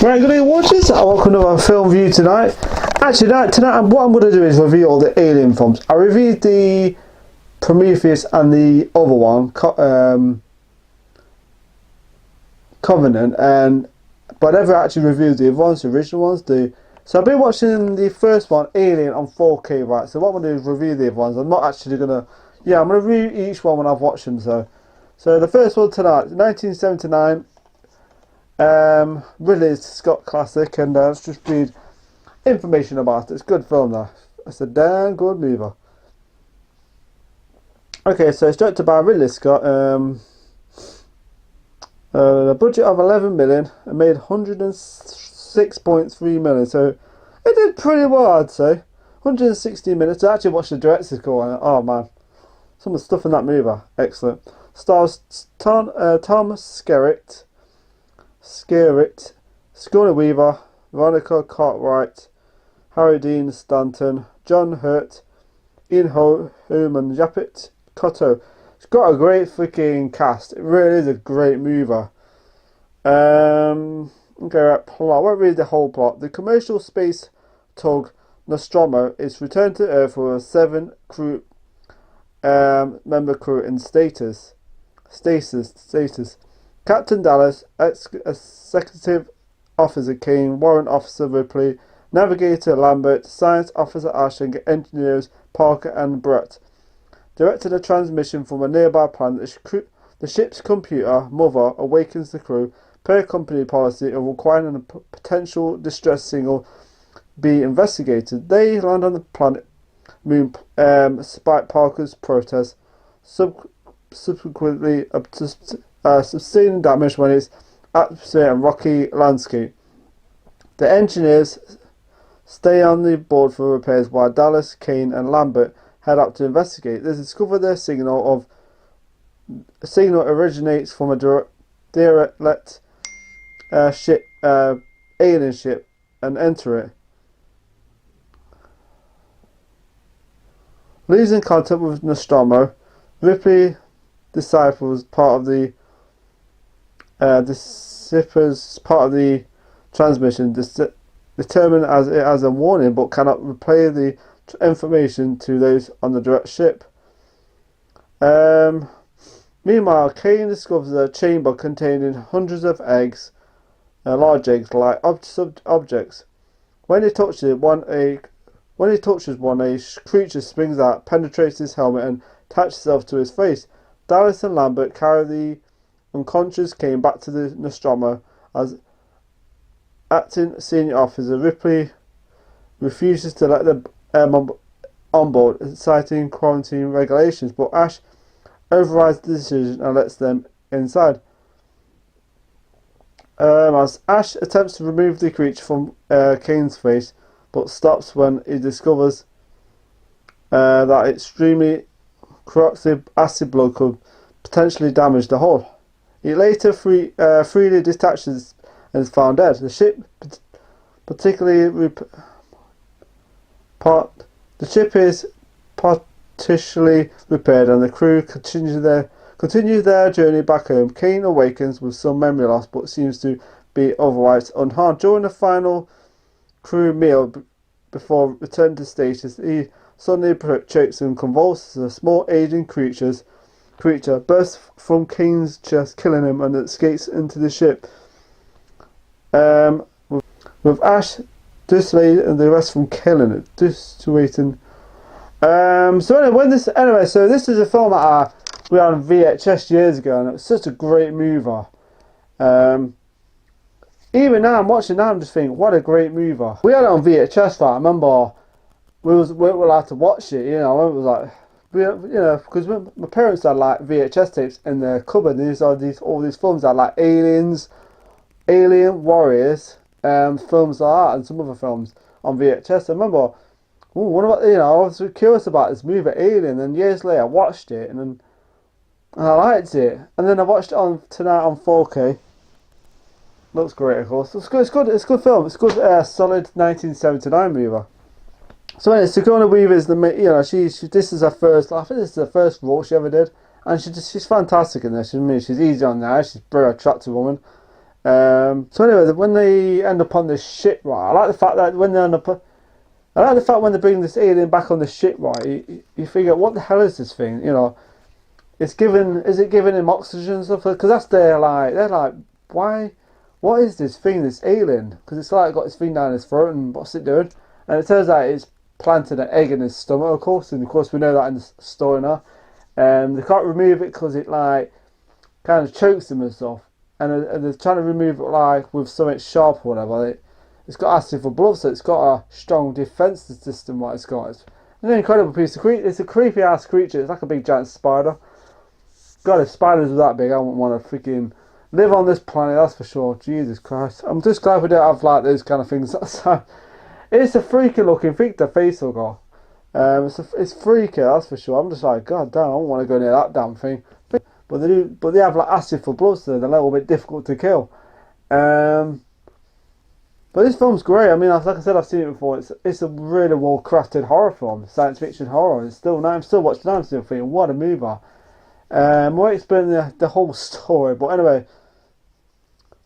Right, good evening watchers, I welcome to our film review tonight. Actually tonight what I'm going to do is review all the Alien films. I reviewed the Prometheus and the other one, Covenant, but I never actually reviewed the other ones, the original ones. So I've been watching the first one, Alien, on 4K, right? So what I'm going to do is review the other ones. I'm not actually going to, I'm going to review each one when I've watched them. So the first one tonight, 1979. Ridley Scott classic, and let's just read information about it. It's a good film though. It's a damn good movie. Okay, so it's directed by Ridley Scott. A budget of 11 million and made 106.3 million, so it did pretty well, I'd say. 160 minutes. I actually watched the director's cut on it. Oh man, some of the stuff in that movie, excellent. Stars Tom Skerritt, Sigourney Weaver, Veronica Cartwright, Harry Dean Stanton, John Hurt, Ian Holm, and Japhet Kotto. It's got a great freaking cast. It really is a great movie. Okay, right, plot. I won't read the whole plot. The commercial space tug Nostromo is returned to Earth with a 7 member crew in stasis. Captain Dallas, Executive Officer Kane, Warrant Officer Ripley, Navigator Lambert, Science Officer Ash, and Engineers Parker and Brett. Directed a transmission from a nearby planet, the ship's computer, Mother, awakens the crew, per company policy of requiring a potential distress signal be investigated. They land on the planet Moon, despite Parker's protest, subsequently sustaining damage when its atmosphere and rocky landscape. The engineers stay on the board for repairs while Dallas, Kane, and Lambert head up to investigate. They discover their signal originates from a derelict ship, alien ship, and enter it. Losing contact with Nostromo, Ripley deciphers part of the transmission, determined as it has a warning, but cannot replay the information to those on the direct ship. Meanwhile, Kane discovers a chamber containing hundreds of eggs, large eggs-like objects. When he touches one, a creature springs out, penetrates his helmet, and attaches itself to his face. Dallas and Lambert carry the unconscious Kane back to the Nostromo. As acting senior officer, Ripley refuses to let them on board, citing quarantine regulations, but Ash overrides the decision and lets them inside. As Ash attempts to remove the creature from Kane's face, but stops when he discovers that extremely corrosive acid blood could potentially damage the hull. He later freely detaches and is found dead. The ship is partially repaired, and the crew continue their journey back home. Kane awakens with some memory loss, but seems to be otherwise unharmed. During the final crew meal before returning to stasis, he suddenly chokes and convulses. A small aging creature bursts from Kane's chest, killing him, and escapes into the ship. With Ash dissuaded and the rest from killing it. Dissuading. So this is a film that we had on VHS years ago, and it was such a great movie. Even now I'm watching now, I'm just thinking, what a great movie. We had it on VHS, I remember we were allowed to watch it, it was like, because my parents had like VHS tapes in their cupboard, and all these films that like Alien Warriors, films like that, and some other films on VHS. I remember, I was curious about this movie Alien, and years later I watched it, and I liked it, and then I watched it tonight on 4K. Looks great, of course. It's good film. It's good, solid 1979 movie. So anyway, Sigourney Weaver is this is her first. I think this is the first role she ever did, and she's fantastic in this. She's easy on there. She's a very attractive woman. So anyway, when they end up on this ship, right? I like the fact that when they end up, I like the fact when they bring this alien back on the ship, right? You figure, what the hell is this thing? You know, is it giving him oxygen and stuff? Because that's they're like, why? What is this thing, this alien? Because it's like got his thing down his throat, and what's it doing? And it turns out it's planted an egg in his stomach, of course, and of course we know that in the story now. They can't remove it because it like kind of chokes him and stuff, and they're trying to remove it like with something sharp or whatever. It's got acid for blood, so it's got a strong defense system. What it's got, it's an incredible piece of creature. It's a creepy ass creature. It's like a big giant spider. God, if spiders were that big, I wouldn't want to freaking live on this planet. That's for sure. Jesus Christ, I'm just glad we don't have like those kind of things. It's a freaky looking thing. The face will go. It's freaky, that's for sure. I'm just like, God damn, I don't want to go near that damn thing. But they do. But they have like acid for blood, so they're a little bit difficult to kill. But this film's great. I mean, like I said, I've seen it before. It's a really well crafted horror film, science fiction horror. It's still now. I'm still watching. I'm still thinking, what a movie. I won't explain the whole story, but anyway,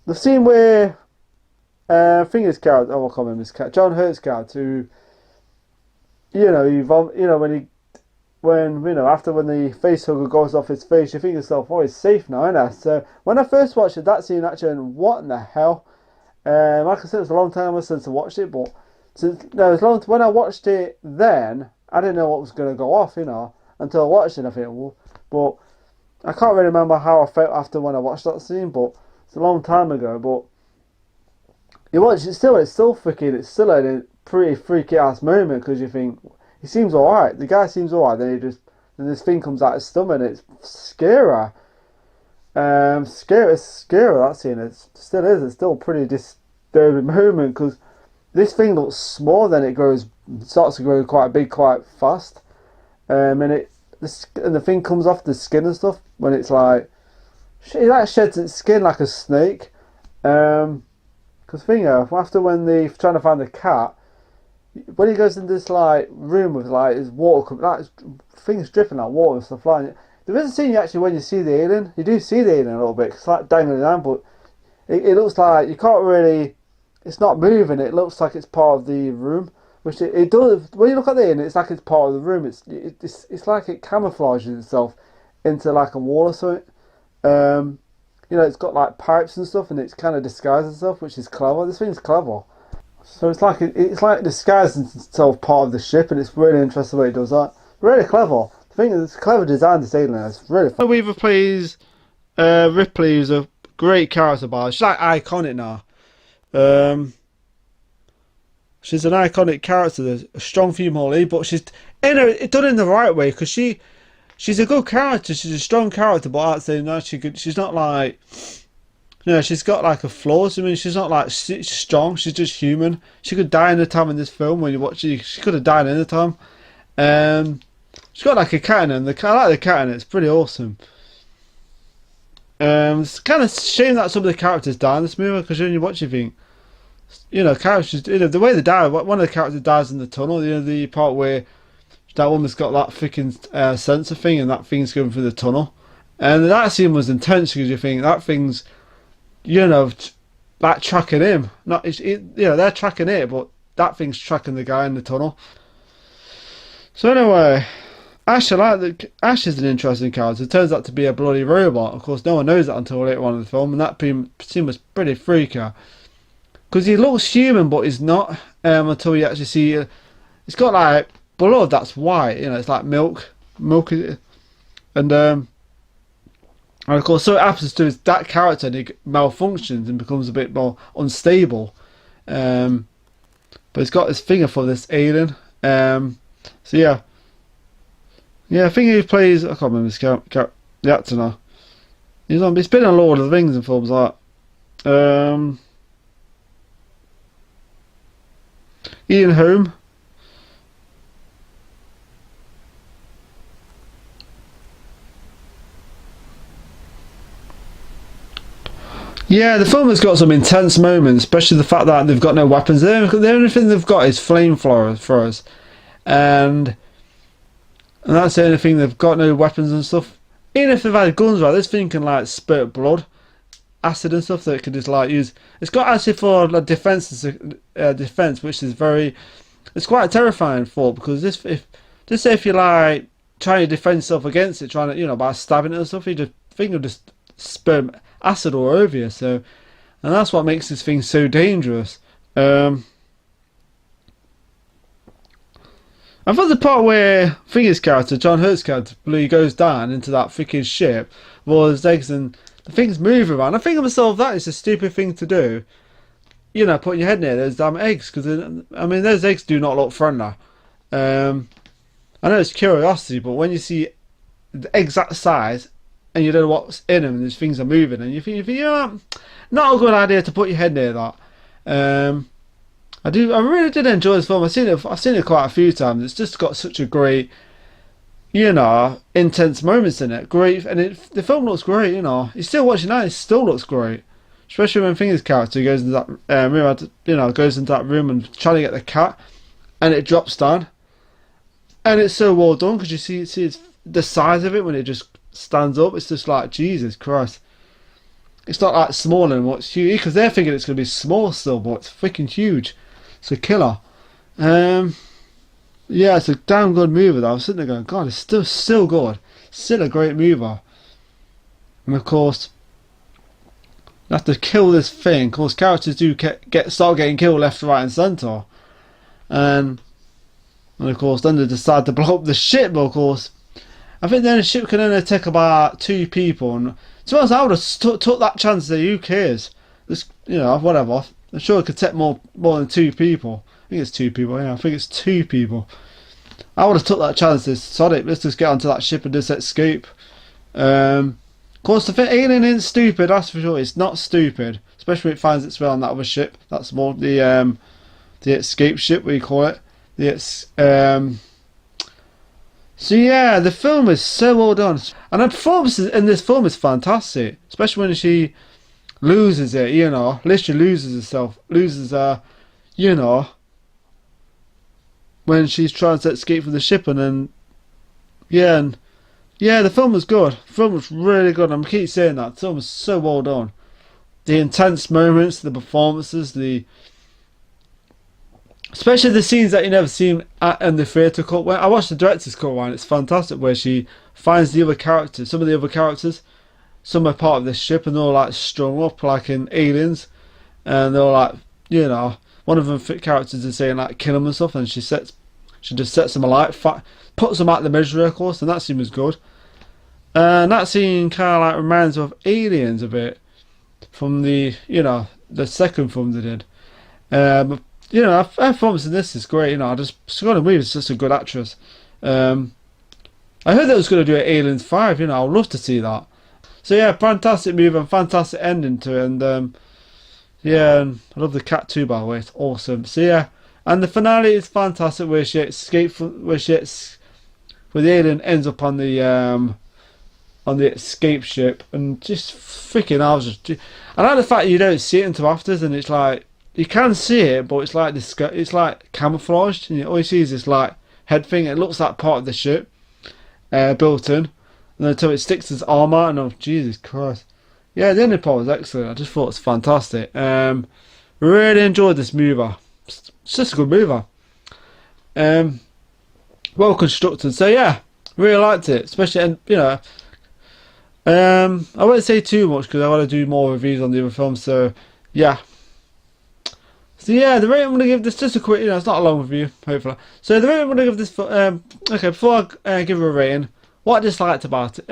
the scene where I think his character, I can't remember his character, John Hurt's character, who, after when the face hugger goes off his face, you think to yourself, oh, he's safe now, isn't he? So when I first watched it, that scene actually, what in the hell? Like I said, it's a long time since I watched it, but when I watched it then, I didn't know what was going to go off, until I watched it. I think, well, but I can't really remember how I felt after when I watched that scene, but it's a long time ago. But you watch it still, it's still a pretty freaky ass moment, because you think he seems alright. The guy seems alright. Then this thing comes out his stomach, and it's scary. It's scary that scene. It still is. It's still a pretty disturbing moment, because this thing looks small, then it starts to grow quite big quite fast, and the thing comes off the skin and stuff when it's like it like sheds its skin like a snake. Because after when they're trying to find the cat, when he goes in this like room with like his water, like things dripping like water and stuff like that. There is a scene actually when you see the alien. You do see the alien a little bit. It's like dangling down, but it looks like you can't really. It's not moving. It looks like it's part of the room, which it does. When you look at the alien, it's like it's part of the room. It's like it camouflages itself into like a wall or something. It's got like pipes and stuff, and it's kind of disguised itself, which is clever. This thing's clever. So it's like disguising itself part of the ship, and it's really interesting the way it does that. Really clever. The thing is, it's clever design. This alien, it's really fun. Weaver plays Ripley, who's a great character, but she's like iconic now. She's an iconic character. There's a strong female lead, but she's done in the right way, because she's a good character. She's a strong character, but I'd say no, she's not like. She's got like her flaws. I mean, she's not like strong. She's just human. She could die any time in this film. When you watch it, she could have died any time. She's got like a cat in her. I like the cat in it. It's pretty awesome. It's kind of shame that some of the characters die in this movie, because when you watch, you think, characters. The way they die. One of the characters dies in the tunnel. The part where that woman's got that freaking sensor thing, and that thing's going through the tunnel. And that scene was intense, because you think that thing's, like tracking him. They're tracking it, but that thing's tracking the guy in the tunnel. So anyway, Ash is an interesting character. It turns out to be a bloody robot. Of course, no one knows that until later on in the film, and that scene was pretty freaky. Because he looks human, but he's not. Until you actually see, it's got like blood that's white. It's like milk, and of course, so it happens to is that character, and he malfunctions and becomes a bit more unstable. But he's got his finger for this alien. So yeah, I think he plays. I can't remember his the actor now. He's been on Lord of the Rings and films like that. Ian Holm. Yeah, the film has got some intense moments, especially the fact that they've got no weapons. The only thing they've got is flamethrowers, and that's the only thing. They've got no weapons and stuff. Even if they've had guns, right, this thing can like spurt blood. acid and stuff that it can just like use. It's got acid for like defense, which is very. It's quite terrifying for because if just say if you like trying to defend yourself against it, trying to by stabbing it and stuff, you just think you'll just spurn acid all over you. So, and that's what makes this thing so dangerous. I thought the part where Finger's character, John Hurt's character, he goes down into that freaking ship with all his eggs and the thing's moving around. I think to myself, that is a stupid thing to do. Putting your head near those damn eggs, because I mean, those eggs do not look friendly. I know it's curiosity, but when you see the exact size and you don't know what's in them and these things are moving, and you think not a good idea to put your head near that. I really did enjoy this film. I've seen it quite a few times. It's just got such a great, intense moments in it. Great, and the film looks great. You still watching that, it still looks great. Especially when Finger's character goes into that room, goes into that room and trying to get the cat, and it drops down, and it's so well done because you see the size of it when it just stands up. It's just like Jesus Christ. It's not like smaller than what's huge because they're thinking it's going to be small still, but it's freaking huge. It's a killer. Yeah, it's a damn good movie. I was sitting there going, God, it's still good. Still a great movie. And of course, you have to kill this thing. Of course, characters do start getting killed left, right, and centre. And of course, then they decide to blow up the ship. But of course, I think then the ship can only take about 2 people. And to be honest, I would have took that chance. There, who cares? Just whatever. I'm sure it could take more than 2 people. I think it's 2 people. Yeah, I think it's 2 people. I would have took that chance. Sonic, let's just get onto that ship and just escape. Of course, the alien isn't stupid. That's for sure. It's not stupid, especially when it finds its way on that other ship. That's more the escape ship, we call it. So yeah, the film is so well done, and the performance in this film is fantastic, especially when she loses it, literally loses her, when she's trying to escape from the ship, and then the film was good. The film was really good. I keep saying that. The film was so well done. The intense moments, the performances, especially the scenes that you never seen in the theatre cut. When I watched the director's cut one, it's fantastic where she finds the other characters. Some of the other characters, some are part of this ship, and they're all like strung up like in Aliens, and they're all like, one of them characters is saying like kill them and stuff, and she just sets them alight, puts them out the misery, of course, and that scene was good. And that scene kind of like reminds me of Aliens a bit from the second film they did. Her performance in this is great. Sigourney Weaver is just a good actress. I heard they was going to do an Aliens 5. I'd love to see that. So yeah, fantastic movie and fantastic ending to it. And and I love the cat too, by the way. It's awesome. So yeah, and the finale is fantastic where she escapes from where the alien ends up on the escape ship, and just freaking I like the fact that you don't see it until afters, and it's like you can see it, but it's like camouflaged, and all you see is this like head thing. It looks like part of the ship built in, and then until it sticks his arm out, and oh Jesus Christ. Yeah, the ending part was excellent. I just thought it was fantastic. Really enjoyed this movie. It's just a good movie. Well constructed. So yeah, really liked it. Especially, I won't say too much because I want to do more reviews on the other films. So yeah. So yeah, the rating I'm going to give this, just a quick, it's not a long review, hopefully. So the rating I'm going to give this, okay, before I give it a rating, what I disliked about it,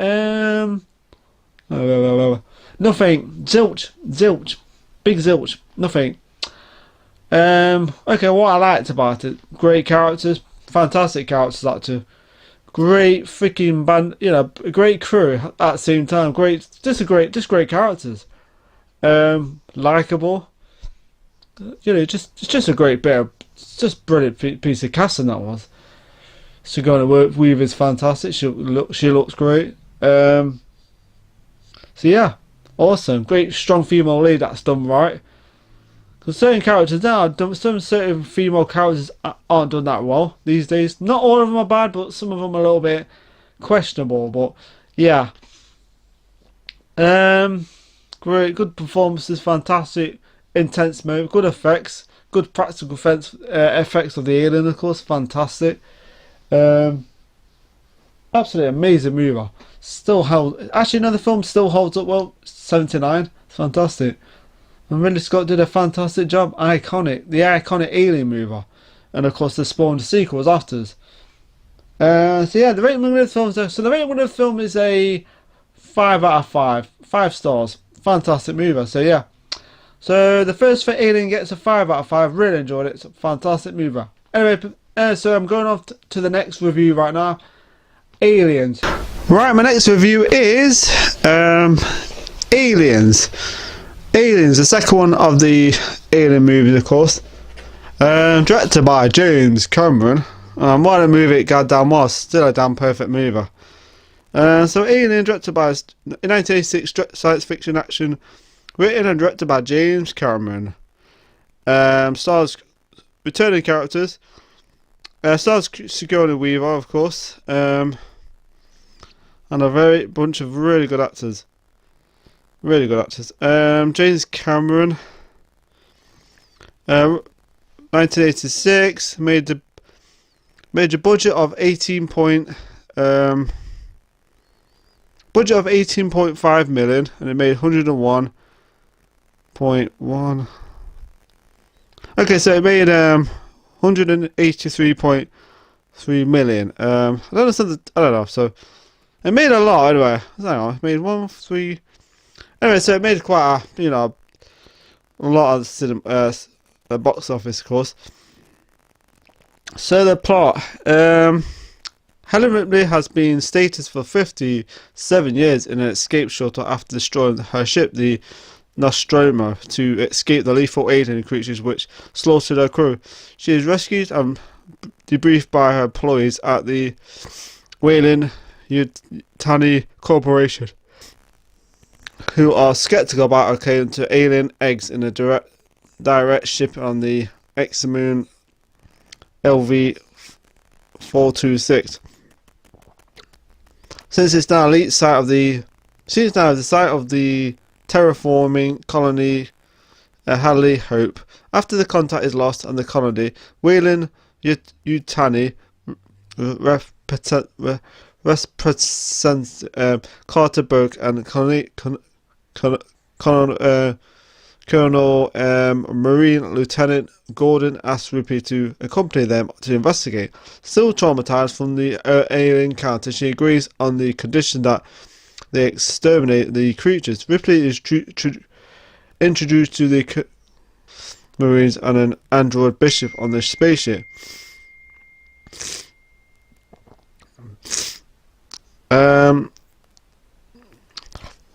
nothing, zilch, big zilch, nothing. Okay, what I liked about it, great characters, fantastic characters, actor, great freaking band, great crew at the same time, just great characters, likable. Just a great bit of, just brilliant piece of casting that was. Sigourney Weaver's fantastic. She looks great. So yeah, awesome, great strong female lead that's done right. Because certain characters now, some certain female characters aren't done that well these days. Not all of them are bad, but some of them are a little bit questionable. But yeah, great, good performances, fantastic, intense mode, good effects, good practical effects of the alien, of course, fantastic. Absolutely amazing movie. Still held. Actually, no, the film still holds up well. 79. It's fantastic. And Ridley Scott did a fantastic job. Iconic. The iconic Alien movie. And of course, the spawned sequels after. So yeah, the rating of the film. So the rating of the film is a 5 out of 5. 5 stars. Fantastic movie. So yeah. So the first for Alien gets a 5 out of 5. Really enjoyed it. It's a fantastic movie. Anyway, so I'm going on to the next review right now. Aliens. Right, my next review is Aliens. Aliens, the second one of the Alien movies, of course. Directed by James Cameron. What a movie it goddamn was. Still a damn perfect movie. So Alien, directed by 1986 science fiction action, written and directed by James Cameron. Stars returning characters. Stars Sigourney Weaver, of course. And a bunch of really good actors. Really good actors. James Cameron. 1986 made a budget of 18.5 million, and it made 101.1. Okay, so it made 183.3 million. I don't know. So it made a lot anyway. I don't know. It made 1-3. Anyway, so it made quite a lot of cinema, box office, of course. So the plot. Helen Ripley has been status for 57 years in an escape shuttle after destroying her ship, the Nostromo, to escape the lethal alien creatures which slaughtered her crew. She is rescued and debriefed by her employees at the Weyland-Yutani Corporation, who are skeptical about her claim to alien eggs in a direct ship on the Examoon LV-426. Since it's now the site of the terraforming colony Hadley Hope. After the contact is lost and the colony, Weyland-Yutani represents Carter Burke and Colonel Marine Lieutenant Gordon asks Ripley to accompany them to investigate. Still traumatized from the alien encounter, she agrees on the condition that they exterminate the creatures. Ripley is introduced to the Marines and an android bishop on the spaceship.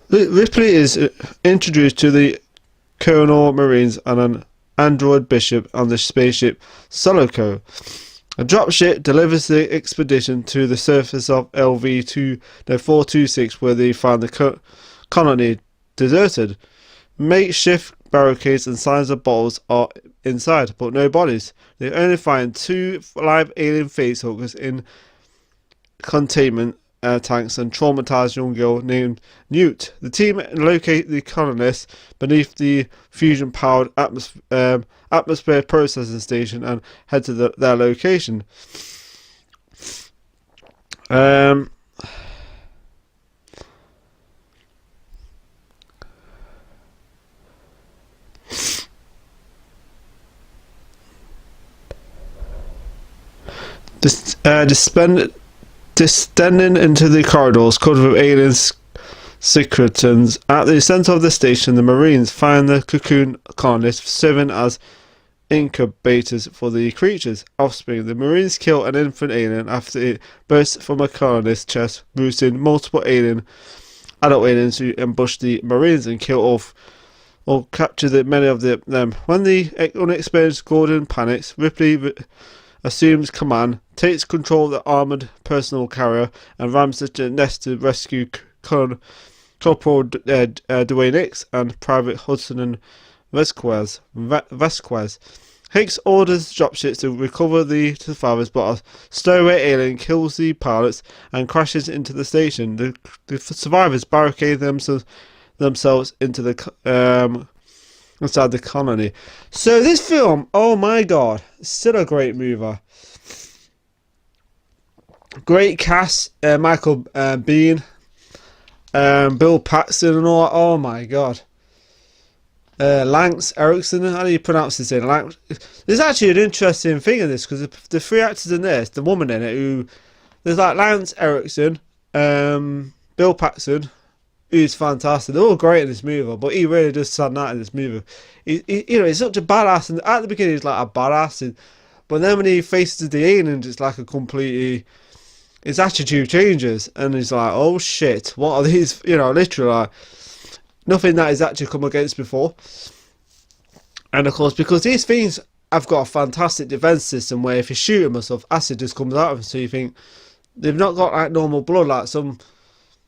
Ripley is introduced to the Colonel Marines and an android bishop on the spaceship Soloco. A dropship delivers the expedition to the surface of LV-426, where they find the colony deserted. Makeshift barricades and signs of bottles are inside, but no bodies. They only find 2 live alien facehuggers in containment tanks and traumatized young girl named Newt. The team locate the colonists beneath the fusion-powered atmosphere processing station and head to their location. Descending into the corridors covered with alien secretons. At the center of the station, the Marines find the cocoon colonists serving as incubators for the creatures' offspring. The Marines kill an infant alien after it bursts from a colonist's chest, boosting multiple adult aliens who ambush the Marines and kill off or capture many of them. When the unexperienced Gordon panics, Ripley assumes command, takes control of the armoured personnel carrier, and rams the nest to rescue Corporal Dwayne Hicks and Private Hudson and Vasquez. Hicks orders dropships to recover the survivors, but a stowaway alien kills the pilots and crashes into the station. The survivors barricade themselves themselves into the inside the colony. So this film, oh my god, still a great movie. Great cast, Michael Biehn, Bill Paxton and all. Oh my god. Lance Erickson, how do you pronounce his name? There's actually an interesting thing in this, because the three actors in this, the woman in it, who there's like Lance Erickson, Bill Paxton, who's fantastic. They're all great in this movie, but he really does stand out in this movie. He's such a badass, and at the beginning he's like a badass, but then when he faces the aliens, it's like a completely, his attitude changes, and he's like, oh shit, what are these? Literally like, nothing that he's actually come against before. And of course, because these things have got a fantastic defense system where if you shoot them or stuff, acid just comes out of them. So you think they've not got like normal blood like some,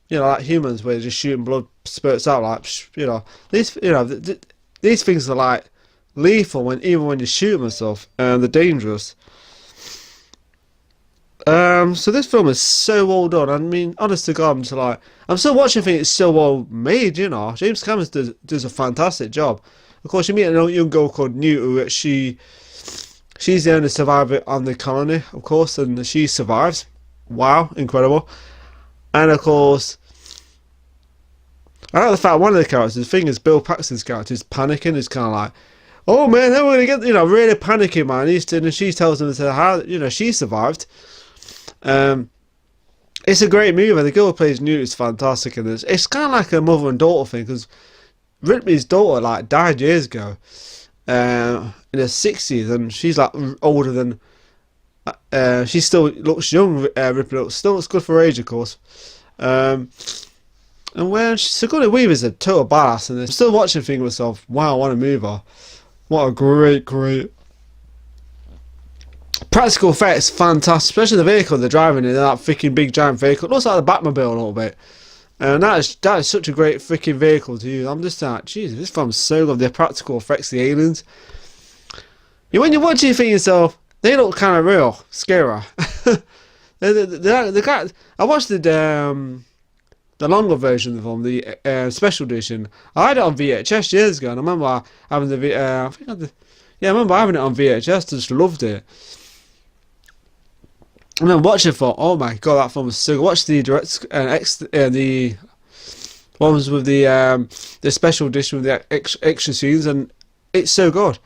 like humans where they're just shooting blood spurts out. Like these things are like lethal even when you shoot them and stuff, and they're dangerous. So this film is so well done. I mean, honest to God, I'm still watching. I think it's so well made. James Cameron does a fantastic job. Of course, you meet a young girl called Newt, who she's the only survivor on the colony, of course, and she survives. Wow, incredible! And of course, I like the fact one of the characters, the thing is, Bill Paxton's character is panicking. He's kind of like, "Oh man, how are we gonna get?" Really panicking, man. And she tells him how she survived. It's a great movie. The girl who plays Newt is fantastic in this. It's kind of like a mother and daughter thing, because Ripley's daughter died years ago, in her 60s, and she's like older than. She still looks young. Ripley still looks good for her age, of course. And when Sigourney Weaver's a total badass, and I'm still watching thinking to myself, wow, what a movie! What a great. Practical effects, fantastic, especially the vehicle they're driving in, that freaking big giant vehicle. It looks like the Batmobile a little bit. And that is such a great freaking vehicle to use. I'm just like, Jesus, this film's so good. The practical effects, the aliens. When you're watching, you think to yourself, they look kind of real, scary. the guy, I watched the longer version of the film, the special edition. I had it on VHS years ago, and I remember having I remember having it on VHS. Just loved it. And then watching it, thought, oh my god, that film was so good. Watched the the ones with the special edition with the extra scenes, and it's so good.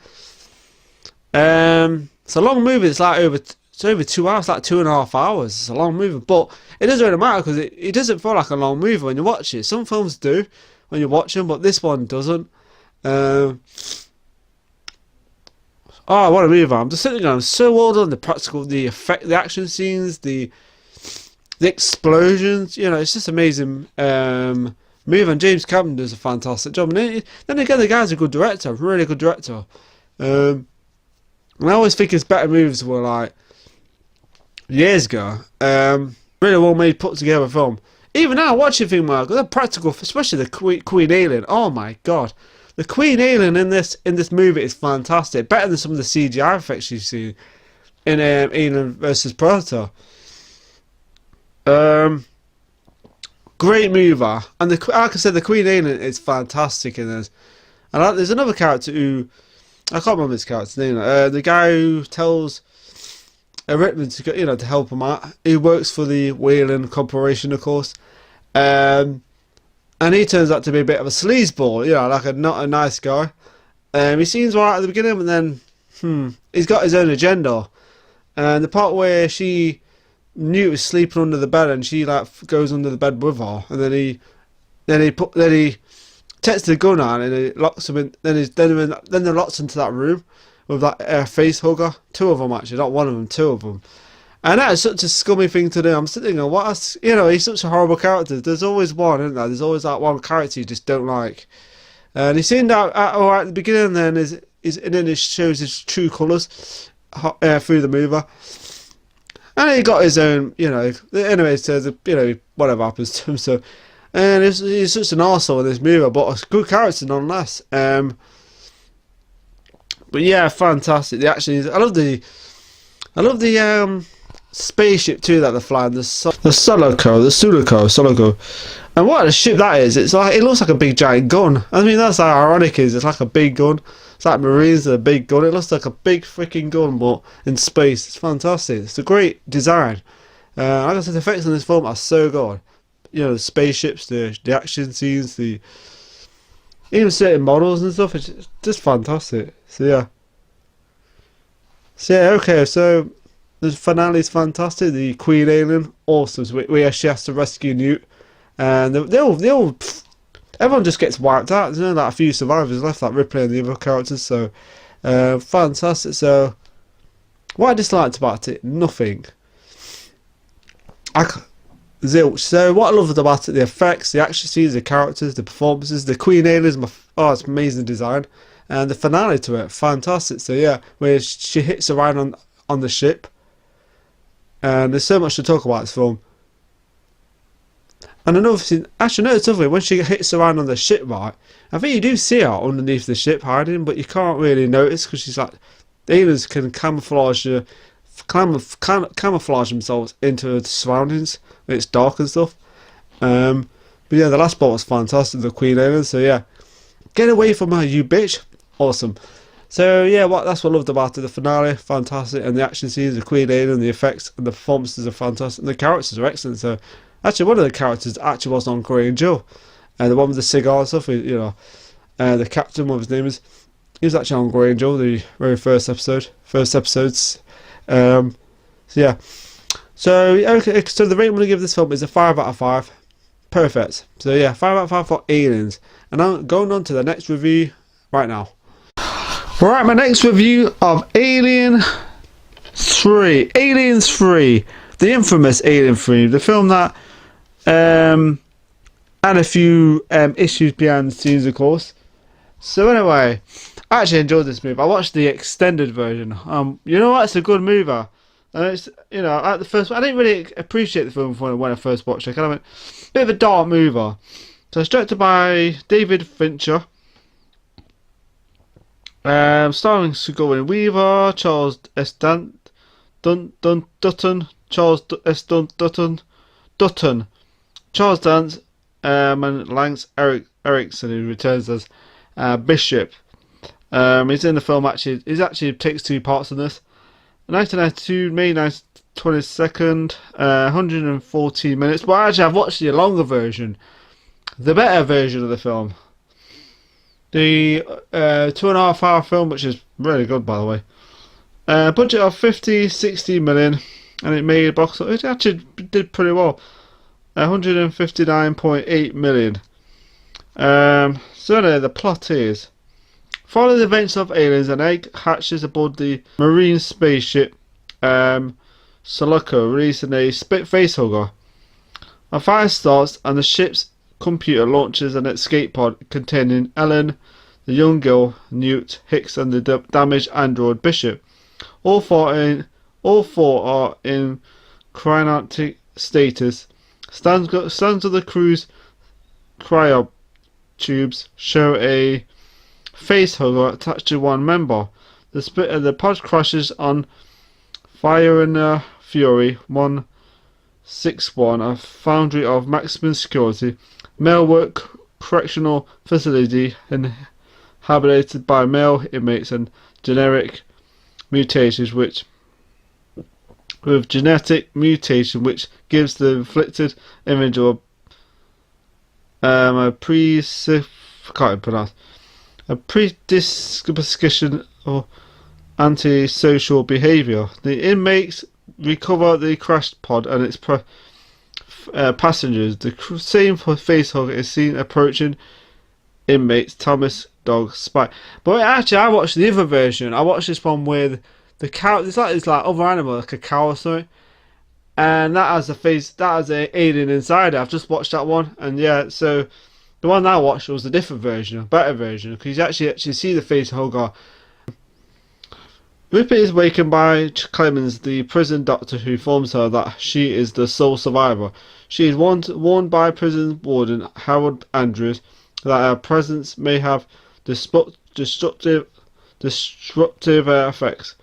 It's a long movie. It's like over 2 hours, like 2.5 hours. It's a long movie, but it doesn't really matter, because it doesn't feel like a long movie when you watch it. Some films do when you watch them, but this one doesn't. Oh, what a movie! I'm just sitting there. I'm so well done. The practical, the effect, the action scenes, the explosions. It's just amazing. Movie, and James Cameron does a fantastic job. And then again, the guy's a good director, really good director. And I always think his better movies were like years ago. Really well made, put together film. Even now, watching things like the practical, especially the Queen Alien. Oh my god. The Queen Alien in this movie is fantastic, better than some of the CGI effects you see in Alien vs Predator. Great movie, and like I said, the Queen Alien is fantastic in this. And there's another character who I can't remember his character's name. The guy who tells Rickman to to help him out. He works for the Whaling Corporation, of course. And he turns out to be a bit of a sleazeball, like not a nice guy. He seems alright at the beginning, but then, he's got his own agenda. And the part where Newt was sleeping under the bed, and she goes under the bed with her, and then he takes the gun out, and he locks him in. Then they locks into that room with that face hugger. Two of them actually, not one of them, two of them. And that is such a scummy thing to do. I'm sitting there, he's such a horrible character. There's always one, isn't there? There's always that one character you just don't like. And he seemed out alright at the beginning, and then he shows his true colours through the movie. And he got his own, anyway, so, whatever happens to him. So, and he's such an arsehole in this movie, but a good character nonetheless. But yeah, fantastic. The action is, I love the spaceship too that they're flying. The Sulaco. And what a ship that is! It's like, it looks like a big giant gun. I mean, that's how ironic it is. It's like a big gun. It's like Marines are a big gun. It looks like a big freaking gun, but in space. It's fantastic. It's a great design. Like I said, the effects in this film are so good. You know, the spaceships, the action scenes, even certain models and stuff. It's just fantastic. So yeah. Okay. So the finale is fantastic. The Queen Alien, awesome. Where she has to rescue Newt, and they all everyone just gets wiped out. There's only like a few survivors left, like Ripley and the other characters. So fantastic. So what I disliked about it, nothing. Zilch. So what I loved about it, the effects, the action scenes, the characters, the performances, the Queen Alien, it's amazing design, and the finale to it, fantastic. So yeah, where she hits around on the ship, and there's so much to talk about this film. And another thing, actually no, it's lovely when she hits around on the ship, right? I think you do see her underneath the ship hiding, but you can't really notice because she's like, the aliens can camouflage themselves into the surroundings when it's dark and stuff. But yeah, the last part was fantastic, the Queen Alien. So yeah, get away from her, you bitch. Awesome. So yeah, that's what I loved about it. The finale, fantastic, and the action scenes, the Queen Alien, the effects and the performances are fantastic, and the characters are excellent. So actually, one of the characters actually was on Grey and Joe, and the one with the cigar and stuff. You know, the captain, what his name is, he was actually on Grey and Joe, the very first episodes. So yeah. So okay, so the rating I'm going to give this film is a 5 out of 5. Perfect. So yeah, 5 out of 5 for Aliens. And I'm going on to the next review right now. Right, my next review of Aliens 3, the infamous Alien 3, the film that had a few issues behind the scenes, of course. So anyway, I actually enjoyed this movie. I watched the extended version. You know what? It's a good movie. And it's, you know, at the first, I didn't really appreciate the film when I first watched it. Kind of a bit of a dark movie. So it's directed by David Fincher. Starring Sigourney Weaver, Charles S. Dutton, Charles Dance, and Lance Erickson, who returns as Bishop. He's in the film actually. He actually takes 2 parts in this. 1992, May 22nd, 114 minutes. But actually, I've watched the longer version, the better version of the film. The 2.5 hour film, which is really good, by the way. Budget of 60 million, and it made box office. It actually did pretty well. 159.8 million. So the plot is: following the events of aliens, an egg hatches aboard the marine spaceship Sulaco, releasing a spit facehugger. A fire starts, and the ship's computer launches an escape pod containing Ellen, the young girl, Newt, Hicks, and the damaged android Bishop. All four are in cryonic status. Stands of the crew's cryo tubes show a facehugger attached to one member. The pod crashes on Fire and Fury 161, a foundry of maximum security male correctional facility inhabited by male inmates and genetic mutations with genetic mutation which gives the inflicted individual a predisposition or antisocial behaviour. The inmates recover the crashed pod and its passengers. The same facehugger is seen approaching inmates Thomas, Dog, Spike. But actually, I watched the other version. I watched this one with the cow. It's like other animal, like a cow or something, and that has an alien inside it. I've just watched that one, and yeah, so the one I watched was a different version, a better version, because you actually see the facehugger. Ripley is wakened by Clemens, the prison doctor, who informs her that she is the sole survivor. She is warned by prison warden Harold Andrews that her presence may have destructive effects.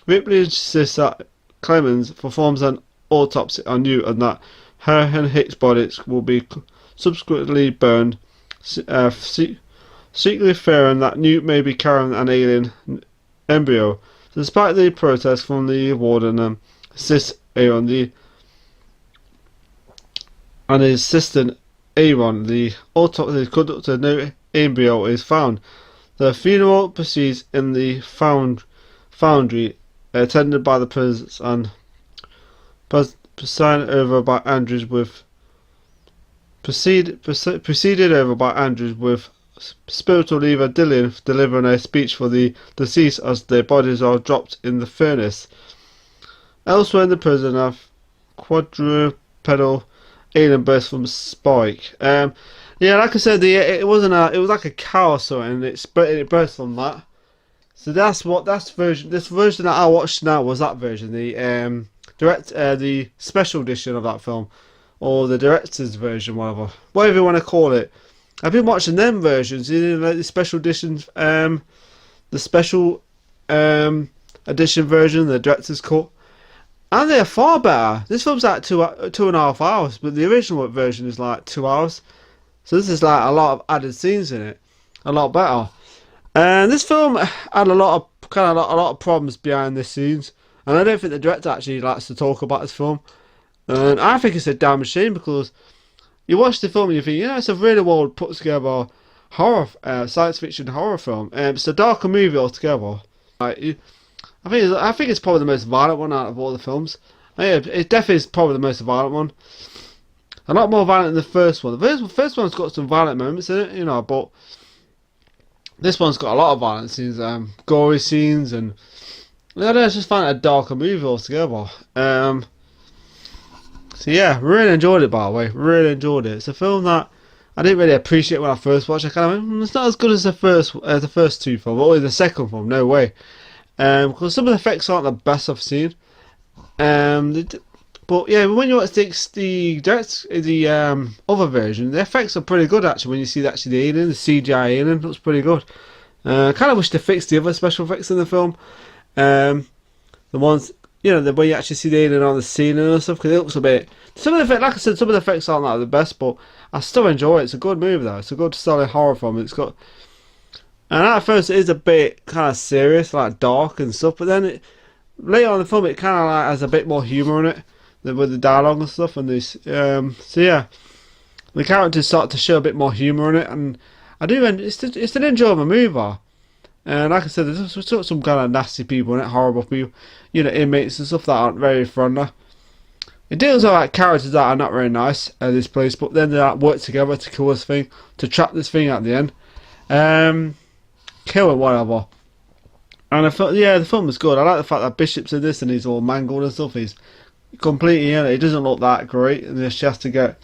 Ripley insists that Clemens performs an autopsy on Newt and that her and Hicks' bodies will be subsequently burned, secretly fearing that Newt may be carrying an alien embryo. So despite the protest from the warden and Aaron and his assistant Aaron, the autopsy conducted, no embryo is found. The funeral proceeds in the foundry, attended by the prisoners and presided over by Andrews with spiritual leader Dylan delivering a speech for the deceased as their bodies are dropped in the furnace. Elsewhere in the prison, a quadrupedal alien burst from Spike. Yeah, like I said, it was like a cow or something, and it burst from that. So this version that I watched now was that version, the special edition of that film, or the director's version, whatever you want to call it. I've been watching them versions, like the special editions, the special edition version, the director's cut, and they're far better. This film's like 2.5 hours, but the original version is like 2 hours. So this is like a lot of added scenes in it, a lot better. And this film had a lot of problems behind the scenes, and I don't think the director actually likes to talk about this film. And I think it's a damn shame, because you watch the film and you think, it's a really well put together horror, science fiction horror film. It's a darker movie altogether. I think it's probably the most violent one out of all the films. It definitely is probably the most violent one. A lot more violent than the first one. The first one's got some violent moments in it, but this one's got a lot of violent scenes, gory scenes, and I just find it a darker movie altogether. So yeah, really enjoyed it, by the way. Really enjoyed it. It's a film that I didn't really appreciate when I first watched it. I kind of went, it's not as good as the first two films, or the second film, no way. Because some of the effects aren't the best I've seen. But yeah, when you watch the other version, the effects are pretty good actually. When you see the alien, the CGI alien looks pretty good. Kind of wish they fixed the other special effects in the film. The ones, the way you actually see the alien on the ceiling and stuff, because it looks a bit. Some of the effects, like I said, some of the effects aren't like the best, but I still enjoy it. It's a good movie though. It's a good solid horror film. It's got, and at first it is a bit kind of serious, like dark and stuff, but then later on in the film it kind of like has a bit more humour in it, with the dialogue and stuff, and this. So yeah, the characters start to show a bit more humour in it, and it's an enjoyable movie. And like I said, there's some kind of nasty people in it, horrible people, inmates and stuff that aren't very friendly. It deals with like characters that are not very nice at this place, but then they work together to kill this thing, to trap this thing at the end, kill it, whatever. And I thought, the film was good. I like the fact that Bishop's in this and he's all mangled and stuff. He's completely, he doesn't look that great, and she has to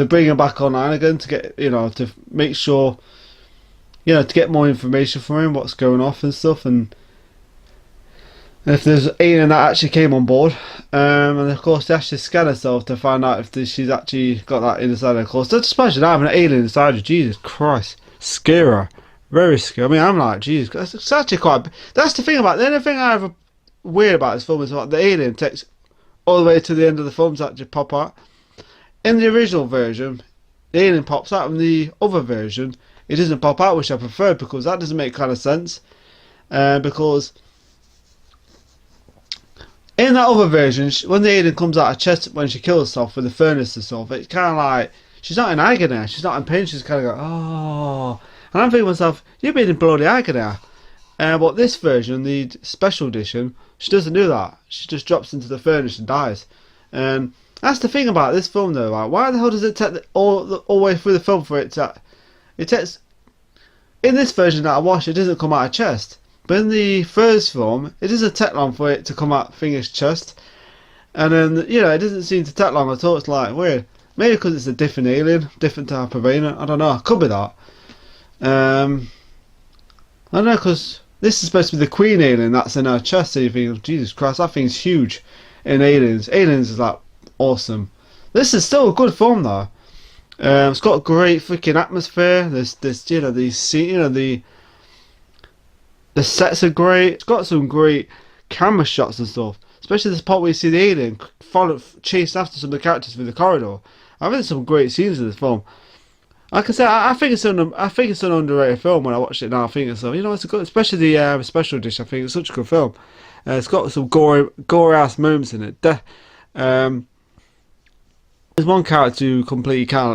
bring him back online again to get, to make sure, to get more information from him, what's going off and stuff, and if there's an alien that actually came on board, and of course they actually scan herself to find out if she's actually got that inside her. Of course, just imagine having an alien inside you. Jesus Christ, scary, very scary. I mean, I'm like, Jesus, it's actually quite. That's the thing about the only thing I ever weird about this film is what the alien takes all the way to the end of the film to actually pop out. In the original version, the alien pops out. In the other version, it doesn't pop out, which I prefer, because that doesn't make kind of sense. Because in that other version, when the alien comes out of chest when she kills herself with the furnace and stuff, it's kind of like she's not in agony, she's not in pain, she's kind of going, oh. And I'm thinking to myself, you've been in bloody agony. But this version, the special edition, she doesn't do that. She just drops into the furnace and dies. And that's the thing about this film, though. Like, why the hell does it take all the way through the film for it to? It takes. In this version that I watched, it doesn't come out of chest. But in the first film, it doesn't take long for it to come out Finger's chest. And then, it doesn't seem to take long at all. It's like weird. Maybe because it's a different alien, different type of alien. I don't know. It could be that. I don't know, because this is supposed to be the queen alien that's in her chest. So you think, Jesus Christ, that thing's huge in Aliens. Aliens is like awesome. This is still a good film though. It's got a great freaking atmosphere. There's the sets are great. It's got some great camera shots and stuff. especially this part where you see the alien chase after some of the characters through the corridor. I think there's some great scenes in this film. Like I said, I think it's an underrated film. When I watched it now, I think it's it's a good, especially the special edition. I think it's such a good film. It's got some gory ass moments in it. There's one character who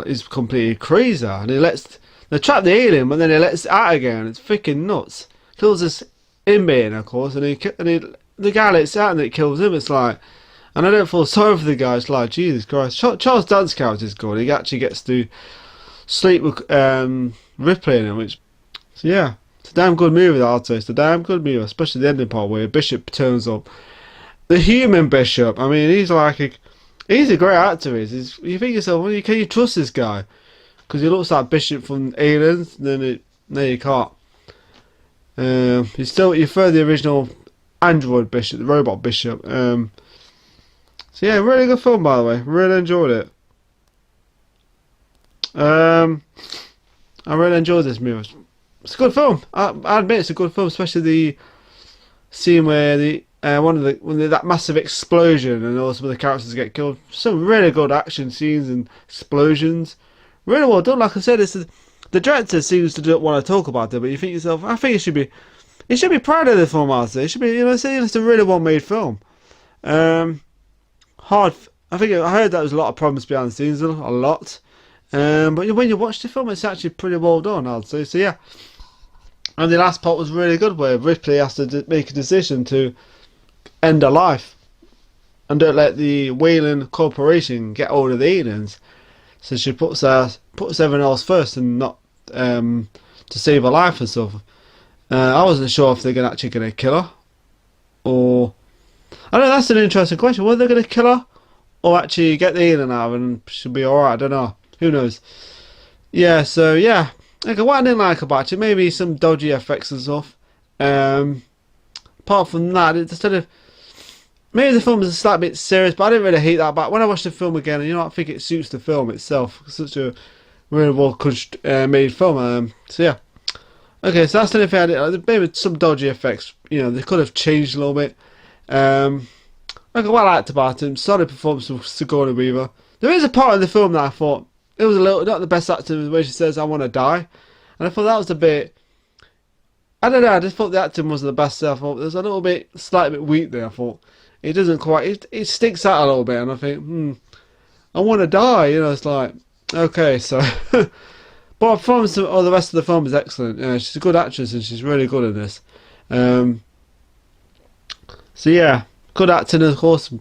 is completely crazy, and they trap the alien, but then he lets it out again. It's freaking nuts. Kills this inmate, of course, and the guy lets it out and it kills him. It's like, and I don't feel sorry for the guy. It's like, Jesus Christ. Charles Dance's character is good. He actually gets to sleep with Ripley in it, so yeah. It's a damn good movie, that I'd say. It's a damn good movie, especially the ending part where Bishop turns up. The human Bishop, I mean, he's a great actor. You think to yourself, well, can you trust this guy? Because he looks like Bishop from Aliens, no, you can't. You prefer the original android Bishop, the robot Bishop. So yeah, really good film, by the way. Really enjoyed it. I really enjoyed this movie. It's a good film. I admit it's a good film, especially the scene where that massive explosion and all some of the characters get killed. Some really good action scenes and explosions. Really well done. Like I said, the director seems to not want to talk about it, but you think to yourself, I think he should be proud of the film. I'd say it should be, saying it's a really well made film. Hard. I heard that there's a lot of problems behind the scenes, a lot. But when you watch the film, it's actually pretty well done, I'd say. So yeah. And the last part was really good, where Ripley has to make a decision to end her life and don't let the Weyland Corporation get hold of the aliens. So she puts everyone else first and not to save her life and stuff. I wasn't sure if they're actually going to kill her, or I don't know. That's an interesting question. Whether they're going to kill her or actually get the alien out and she'll be alright. I don't know. Who knows? Yeah. So yeah. Okay, what I didn't like about it, maybe some dodgy effects and stuff. Apart from that, instead of maybe the film is a slight bit serious, but I didn't really hate that. But when I watched the film again, I think it suits the film itself. It's such a really well made film. So yeah. Okay, so that's the only thing I did. Maybe some dodgy effects. They could have changed a little bit. Okay, what I liked about it, solid performance of Sigourney Weaver. There is a part of the film that I thought it was a little not the best acting, where she says "I want to die," and I thought that was a bit. I don't know. I just thought the acting wasn't the best. I thought there's a little bit, slightly bit weak there. I thought it doesn't quite. It sticks out a little bit, and I think, I want to die. It's like, okay, so. But performance of the rest of the film is excellent. She's a good actress and she's really good in this. So yeah, good acting, of course.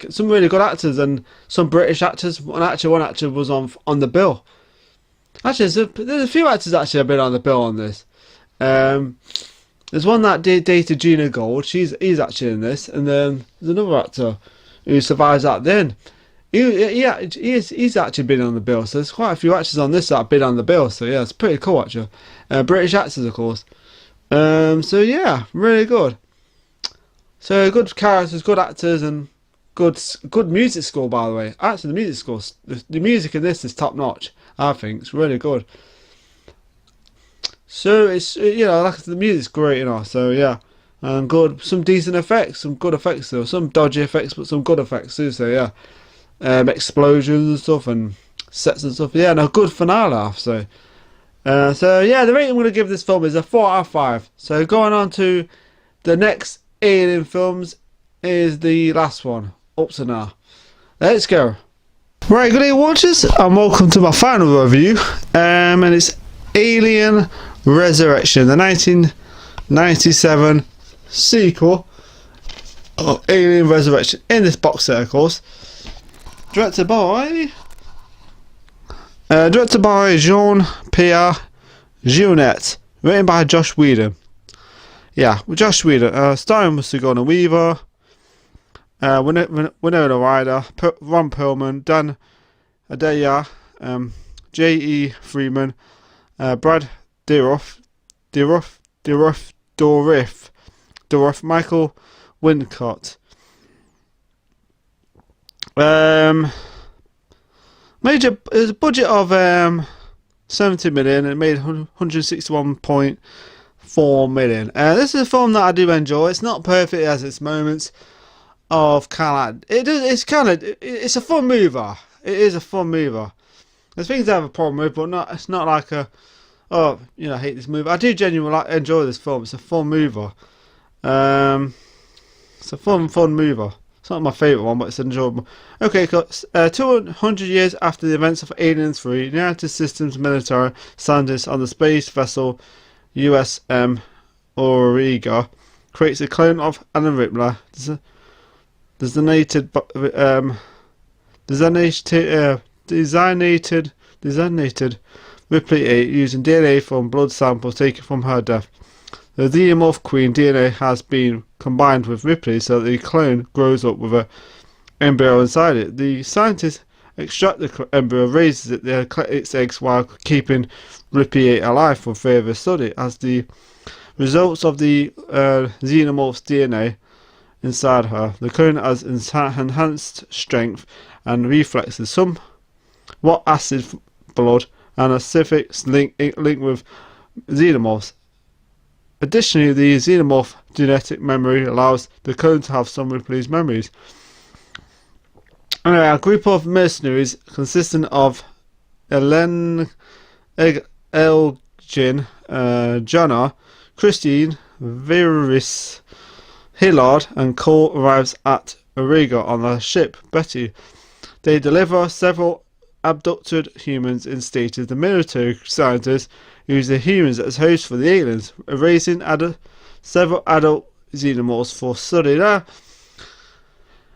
Some really good actors and some British actors. One actor was on the bill. Actually, there's a few actors actually have been on the bill on this. There's one that dated Gina Gold. He's actually in this, and then there's another actor who survives that. Then he's actually been on the bill. So there's quite a few actors on this that have been on the bill. So yeah, it's pretty cool actually. British actors, of course. So yeah, really good. So good characters, good actors, and good music score, by the way. Actually, the music score, the music in this is top notch. I think it's really good. So it's like the music's great, So yeah, and good, some decent effects, some good effects though, some dodgy effects, but some good effects too. So yeah, explosions and stuff and sets and stuff. Yeah, and a good finale. So yeah, the rating I'm going to give this film is a 4 out of 5. So going on to the next Alien films is the last one, up to now. Let's go. Right, good day watchers, and welcome to my final review. And it's Alien Resurrection, the 1997 sequel of Alien Resurrection, in this box set, of course. Directed by Jean-Pierre Jeunet, written by Josh Whedon. Yeah, with Josh Whedon, starring Sigourney Weaver, Winona Ryder, Ron Perlman, Dan Hedaya, J.E. Freeman, Brad Dourif, Michael Wincott. It was a budget of 70 million and it made 161.4 million. This is a film that I do enjoy. It's not perfect, it has its moments. of kind of it's a fun mover. It is a fun mover. There's things I have a problem with, but it's not like a, oh, I hate this movie. I do genuinely enjoy this film. It's a fun mover. It's a fun mover. It's not my favourite one, but it's enjoyable. Okay, 200 years after the events of Alien 3, United Systems military scientists on the space vessel USM Auriga creates a clone of Anna Ripley, designated Ripley 8 using DNA from blood samples taken from her death. The xenomorph queen DNA has been combined with Ripley so that the clone grows up with an embryo inside it. The scientists extract the embryo, raises it, then collect its eggs while keeping Ripley 8 alive for further study. As the results of the xenomorph's DNA inside her, the clone has enhanced strength and reflexes, somewhat acid blood, and a specific link with xenomorphs. Additionally, the xenomorph genetic memory allows the clone to have some Ripley's memories. Anyway, a group of mercenaries consisting of Elgin, Jonna, Christine, Viris, Hillard, and Cole arrives at Auriga on the ship Betty. They deliver several abducted humans in status. The military scientists use the humans as hosts for the aliens, raising several adult xenomorphs for study. Like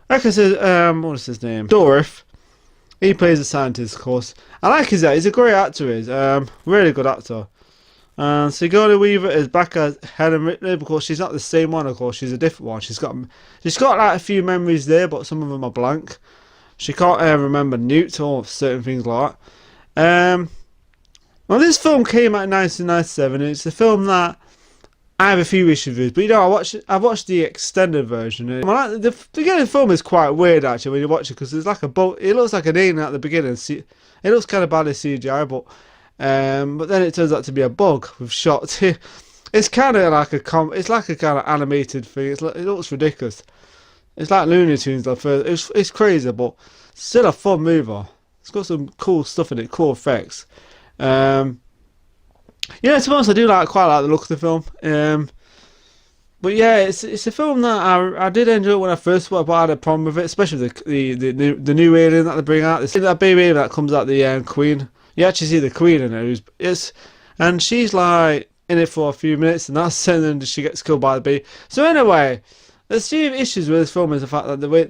I said, what is his name? Dorif. He plays a scientist, of course. I like his actor. He's a great actor. He's really good actor. Sigourney Weaver is back as Helen Ripley, because she's not the same one, of course. She's a different one. She's got like a few memories there, but some of them are blank. She can't remember Newt or certain things like that. Well, this film came out in 1997. And it's a film that I have a few issues with, but I watched the extended version. The beginning of the film is quite weird actually when you watch it, because there's like a boat. It looks like an alien at the beginning. It looks kind of badly CGI, but then it turns out to be a bug with shots. It's kind of like it's like a kind of animated thing. It looks ridiculous. It's like Looney Tunes. It's crazy, but still a fun movie. It's got some cool stuff in it, cool effects. To be honest, I do quite like the look of the film. But yeah, it's a film that I did enjoy when I first watched, but I had a problem with it, especially the new alien that they bring out. That baby alien that comes out, the Queen. You actually see the Queen in it, and she's like in it for a few minutes, and then she gets killed by the baby. So anyway, there's few issues with this film is the fact that the way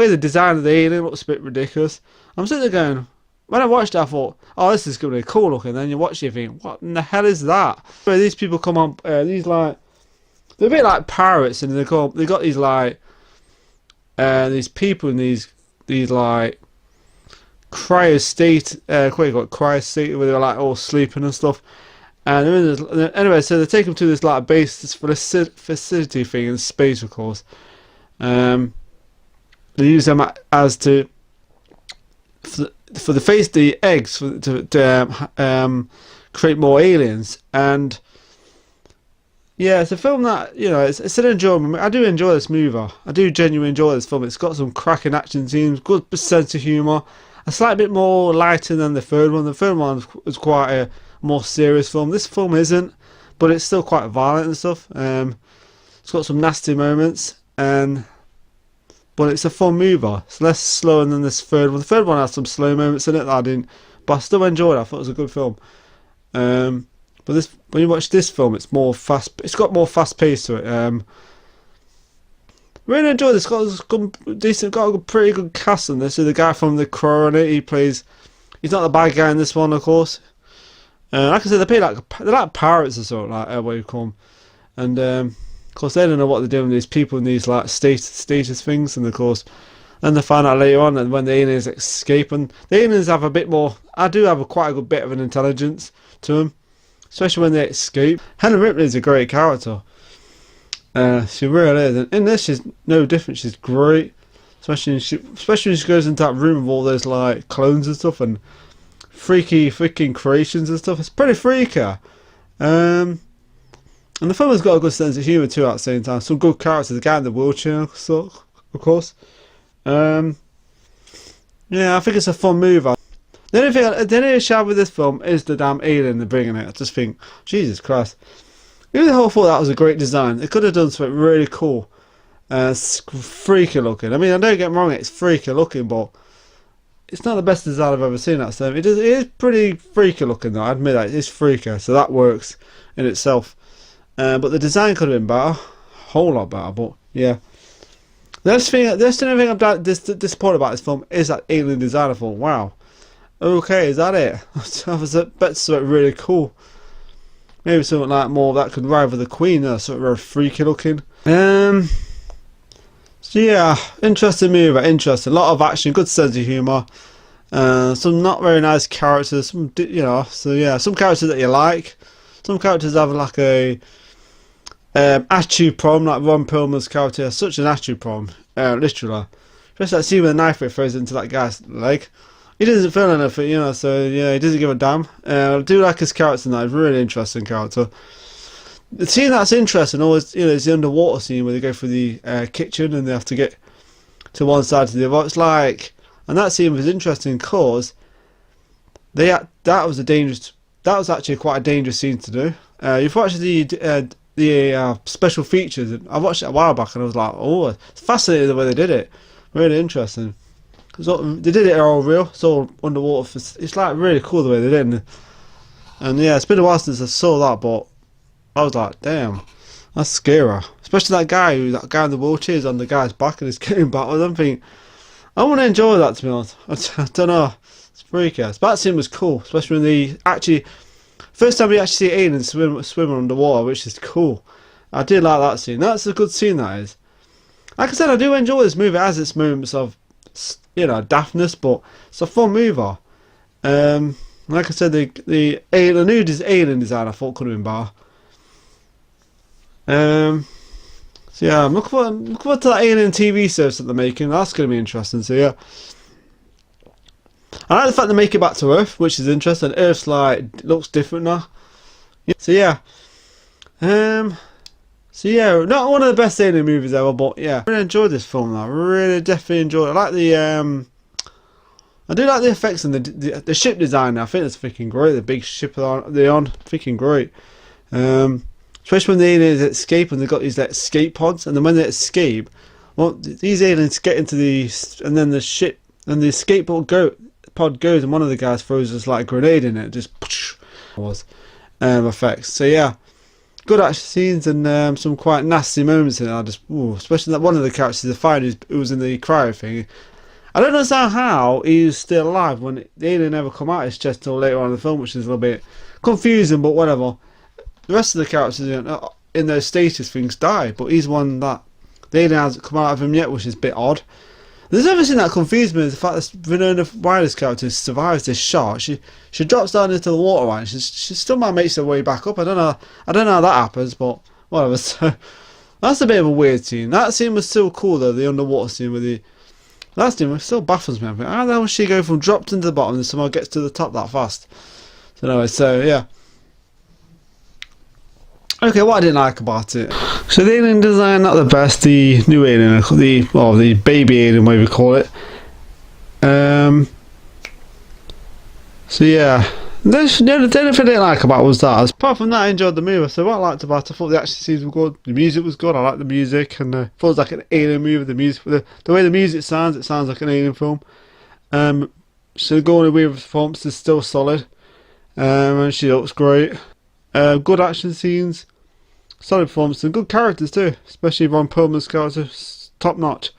the design of the alien looks a bit ridiculous. I'm sitting there going, when I watched it, I thought, oh, this is going to be cool looking. Then you watch it, you think, what in the hell is that? Where these people come on, they're a bit like pirates, and they got these these people in these like cryostate, cryostate where they're like all sleeping and stuff. And anyway, so they take them to this like base, this facility thing in space, of course. They use them as for the eggs to create more aliens. And yeah, it's a film that it's an enjoyable. I do enjoy this movie. I do genuinely enjoy this film. It's got some cracking action scenes, good sense of humour, a slight bit more lighter than the third one. The third one was quite a more serious film. This film isn't, but it's still quite violent and stuff. It's got some nasty moments, but it's a fun movie. It's less slow than this third one. The third one has some slow moments in it that I didn't, but I still enjoyed it. I thought it was a good film. But when you watch this film, it's more fast. It's got more fast pace to it. Really enjoyed this. Got a pretty good cast in this. So the guy from The Crow on it, he's not the bad guy in this one, of course. Like I said, they're like pirates or something, like what you call them. And of course, they don't know what they're doing with these people in these like status things. And of course, then they find out later on that when the aliens escape, and the aliens have a bit more. I do have quite a good bit of an intelligence to them, especially when they escape. Helen Ripley is a great character. She really is. And in this, she's no different. She's great, especially when she goes into that room with all those like clones and stuff and freaky freaking creations and stuff. It's pretty freaky. And the film has got a good sense of humour too at the same time. Some good characters. The guy in the wheelchair, so of course. Yeah, I think it's a fun movie. The only issue with this film is the damn alien they're bringing it. I just think, Jesus Christ. Even the whole thought that was a great design. They could have done something really cool. Freaky looking. I mean, I don't get me wrong, it's freaky looking, but it's not the best design I've ever seen. That so it is pretty freaky looking though. I admit that it is freaky, so that works in itself. But the design could have been better, a whole lot better. But yeah, the only thing I'm disappointed about this film is that alien design. I thought, wow, okay, is that it? I was bet something really cool. Maybe something like more that could rival the Queen. Something very freaky looking. So yeah, interesting movie, interesting. A lot of action, good sense of humour. Some not very nice characters. Some, so yeah, some characters that you like. Some characters have like a attitude problem, like Ron Perlman's character has such an attitude problem, literally. Just that scene with the knife it throws into that guy's leg. He doesn't feel anything, so yeah, he doesn't give a damn. I do like his character now, he's a really interesting character. The scene that's interesting always, is the underwater scene where they go through the kitchen and they have to get to one side to the other. It's like, and that scene was interesting because that was actually quite a dangerous scene to do. You've watched the special features. I watched it a while back and I was like, oh, it's fascinating the way they did it. Really interesting. Because they did it all real. It's all underwater. It's like really cool the way they did it. And yeah, it's been a while since I saw that, but I was like, damn, that's scary. Especially that guy in the wheelchair is on the guy's back and he's getting battered. I'm thinking, I want to enjoy that, to be honest. I don't know. It's freaky. That scene was cool, especially when first time we actually see aliens swimming underwater, which is cool. I did like that scene. That's a good scene, that is. Like I said, I do enjoy this movie. It has its moments of, daftness, but it's a fun movie. Like I said, the new alien design I thought could have been better. So yeah, I'm looking forward to that alien TV series that they're making. That's going to be interesting. So yeah, I like the fact they make it back to Earth, which is interesting. Earth's looks different now. So yeah, not one of the best alien movies ever, but yeah, I really enjoyed this film. I really definitely enjoyed it. I like I do like the effects and the ship design. I think it's freaking great. The big ship they're on, freaking great. Especially when the aliens escape and they've got these escape pods, and then when they escape, well, these aliens get into and then the ship and the escape pod goes, and one of the guys throws just like a grenade in it, just effects. So yeah, good action scenes and some quite nasty moments in it. Especially that one of the characters, the fighter who was in the cryo thing. I don't understand how he's still alive when the alien never come out his chest till later on in the film, which is a little bit confusing, but whatever. The rest of the characters in those status things die, but he's one that the alien hasn't come out of him yet, which is a bit odd. There's another thing that confused me is the fact that Winona Ryder's character survives this shot. She drops down into the water, right? She still might make her way back up. I don't know how that happens, but whatever. So that's a bit of a weird scene. That scene was still cool though, the underwater scene that scene still baffles me. I think, how the hell does she go from dropped into the bottom and somehow gets to the top that fast? So anyway, so yeah. Okay, what I didn't like about it. So the alien design, not the best. The new alien, the baby alien, whatever you call it. So yeah, the only thing I didn't like about it was that. Apart from that, I enjoyed the movie. So what I liked about it, I thought the action scenes were good. The music was good. I liked the music, and I thought it was like an alien movie. The music, the way the music sounds, it sounds like an alien film. So going away with performance is still solid. And she looks great. Good action scenes. Solid performance and good characters too, especially Ron Perlman's character, top notch.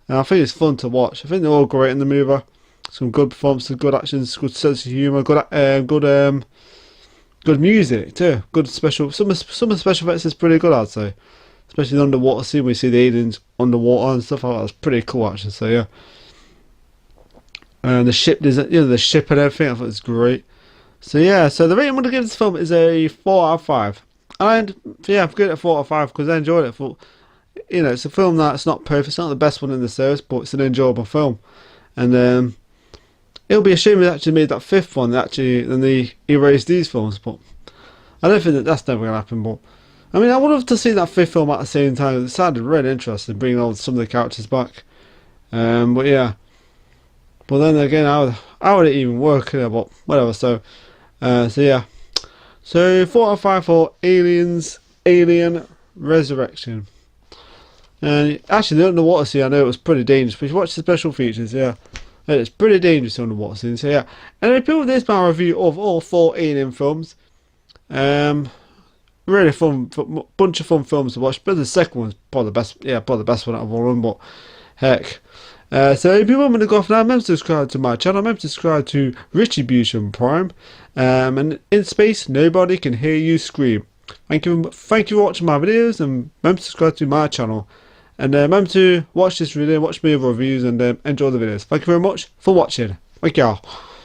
And I think it's fun to watch. I think they're all great in the movie. Some good performances, good actions, good sense of humour, good music too. Good special. Some of the special effects is pretty good, I'd say. Especially the underwater scene where you see the aliens underwater and stuff like that. It's pretty cool actually. So yeah. And the ship, the ship and everything, I thought it was great. So yeah, so the rating I'm going to give this film is a 4 out of 5. And yeah, I'm good at 4 out of 5 because I enjoyed it. It's a film that's not perfect. It's not the best one in the series, but it's an enjoyable film. And it'll be a shame they actually made that 5th one. Then they erased these films, but I don't think that's never going to happen. But I mean, I would have to see that fifth film at the same time. It sounded really interesting, bringing all some of the characters back. But yeah. But then again, how would it even work? But whatever. So yeah. So 4 out of 5 for Aliens, Alien Resurrection. And actually, the underwater scene, I know it was pretty dangerous, but if you watch the special features, yeah, it's pretty dangerous underwater scene. So yeah. And I put this my review of all 4 Alien films. Really fun, bunch of fun films to watch. But the second one's probably the best. Yeah, probably the best one out of all of them. But heck. So if you want me to go off now, remember to subscribe to my channel. Remember to subscribe to Retribution Prime. And in space, nobody can hear you scream. Thank you for watching my videos, and remember to subscribe to my channel. And remember to watch this video, watch my other reviews, and enjoy the videos. Thank you very much for watching. Thank you all.